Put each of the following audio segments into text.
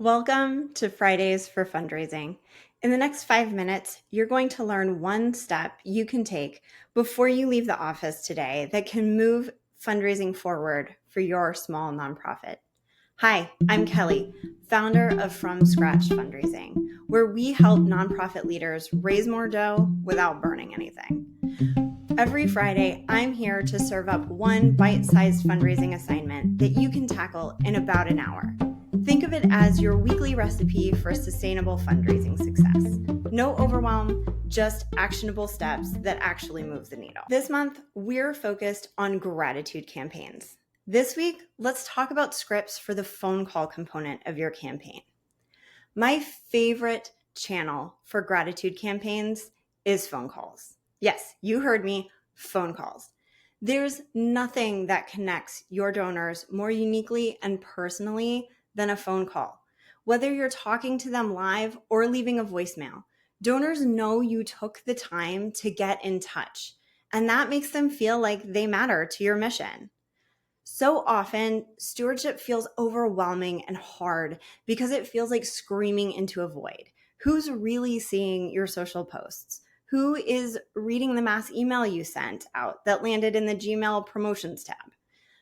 Welcome to Fridays for Fundraising. In the next 5 minutes, you're going to learn one step you can take before you leave the office today that can move fundraising forward for your small nonprofit. Hi, I'm Kelly, founder of From Scratch Fundraising, where we help nonprofit leaders raise more dough without burning anything. Every Friday, I'm here to serve up one bite-sized fundraising assignment that you can tackle in about an hour. Think of it as your weekly recipe for sustainable fundraising success. No overwhelm, just actionable steps that actually move the needle. This month, we're focused on gratitude campaigns. This week, let's talk about scripts for the phone call component of your campaign. My favorite channel for gratitude campaigns is phone calls. Yes, you heard me, phone calls. There's nothing that connects your donors more uniquely and personally than a phone call. Whether you're talking to them live or leaving a voicemail, donors know you took the time to get in touch, and that makes them feel like they matter to your mission. So often, stewardship feels overwhelming and hard because it feels like screaming into a void. Who's really seeing your social posts? Who is reading the mass email you sent out that landed in the Gmail promotions tab?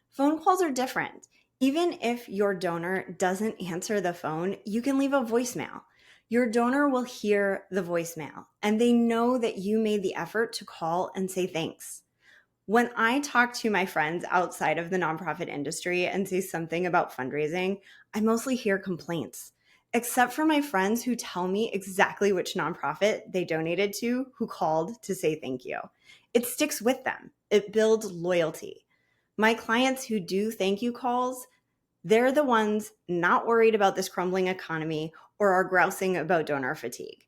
Phone calls are different. Even if your donor doesn't answer the phone, you can leave a voicemail. Your donor will hear the voicemail, and they know that you made the effort to call and say thanks. When I talk to my friends outside of the nonprofit industry and say something about fundraising, I mostly hear complaints, except for my friends who tell me exactly which nonprofit they donated to who called to say thank you. It sticks with them. It builds loyalty. My clients who do thank you calls, they're the ones not worried about this crumbling economy or are grousing about donor fatigue.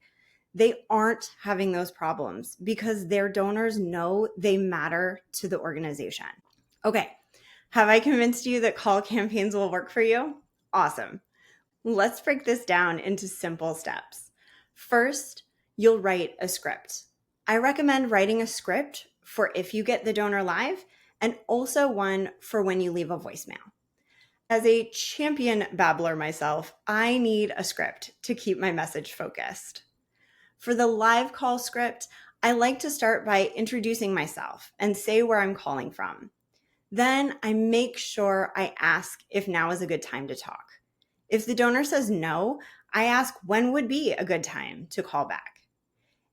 They aren't having those problems because their donors know they matter to the organization. Okay, have I convinced you that call campaigns will work for you? Awesome. Let's break this down into simple steps. First, you'll write a script. I recommend writing a script for if you get the donor live and also one for when you leave a voicemail. As a champion babbler myself, I need a script to keep my message focused. For the live call script, I like to start by introducing myself and say where I'm calling from. Then I make sure I ask if now is a good time to talk. If the donor says no, I ask when would be a good time to call back.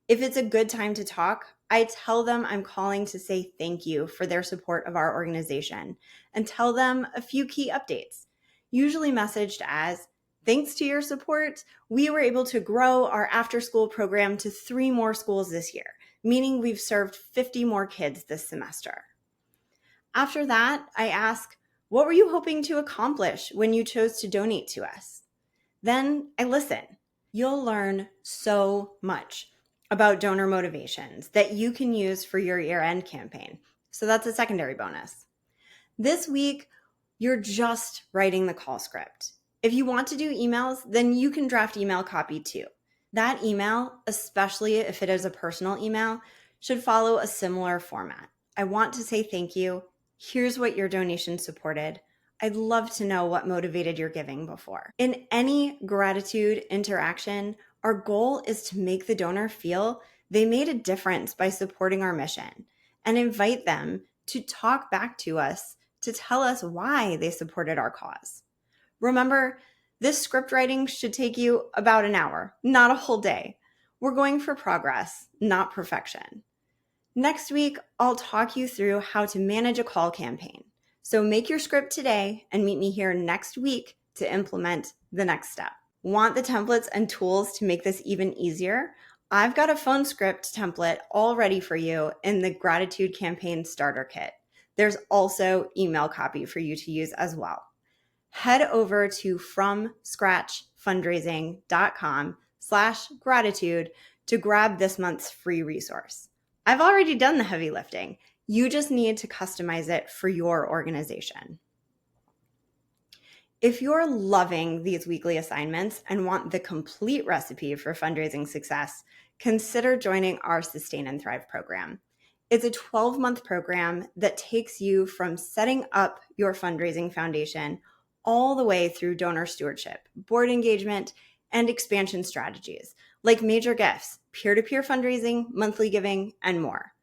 If it's a good time to talk, I tell them I'm calling to say thank you for their support of our organization and tell them a few key updates, usually messaged as, thanks to your support, we were able to grow our after-school program to 3 more schools this year, meaning we've served 50 more kids this semester. After that, I ask, what were you hoping to accomplish when you chose to donate to us? Then I listen. You'll learn so much about donor motivations that you can use for your year-end campaign. So that's a secondary bonus. This week, you're just writing the call script. If you want to do emails, then you can draft email copy too. That email, especially if it is a personal email, should follow a similar format. I want to say thank you. Here's what your donation supported. I'd love to know what motivated your giving before. In any gratitude interaction, our goal is to make the donor feel they made a difference by supporting our mission and invite them to talk back to us to tell us why they supported our cause. Remember, this script writing should take you about an hour, not a whole day. We're going for progress, not perfection. Next week, I'll talk you through how to manage a call campaign. So make your script today and meet me here next week to implement the next step. Want the templates and tools to make this even easier? I've got a phone script template all ready for you in the Gratitude Campaign Starter Kit. There's also email copy for you to use as well. Head over to fromscratchfundraising.com/gratitude to grab this month's free resource. I've already done the heavy lifting. You just need to customize it for your organization. If you're loving these weekly assignments and want the complete recipe for fundraising success, consider joining our Sustain and Thrive program. It's a 12-month program that takes you from setting up your fundraising foundation all the way through donor stewardship, board engagement, and expansion strategies like major gifts, peer-to-peer fundraising, monthly giving, and more.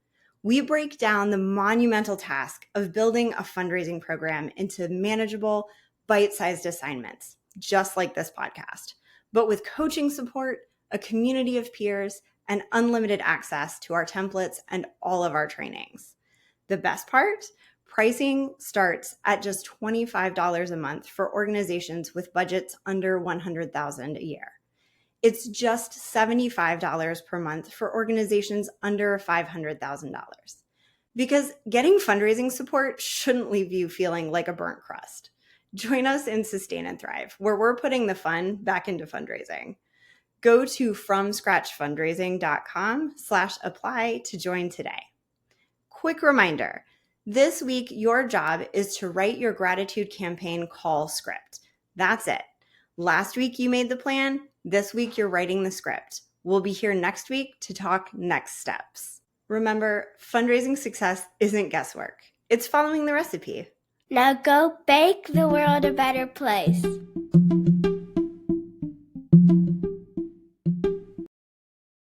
We break down the monumental task of building a fundraising program into manageable, bite-sized assignments, just like this podcast, but with coaching support, a community of peers, and unlimited access to our templates and all of our trainings. The best part? Pricing starts at just $25 a month for organizations with budgets under $100,000 a year. It's just $75 per month for organizations under $500,000. Because getting fundraising support shouldn't leave you feeling like a burnt crust. Join us in Sustain and Thrive, where we're putting the fun back into fundraising. Go to fromscratchfundraising.com/apply to join today. Quick reminder, this week your job is to write your gratitude campaign call script. That's it. Last week you made the plan. This week you're writing the script. We'll be here next week to talk next steps. Remember, fundraising success isn't guesswork. It's following the recipe. Now go make the world a better place.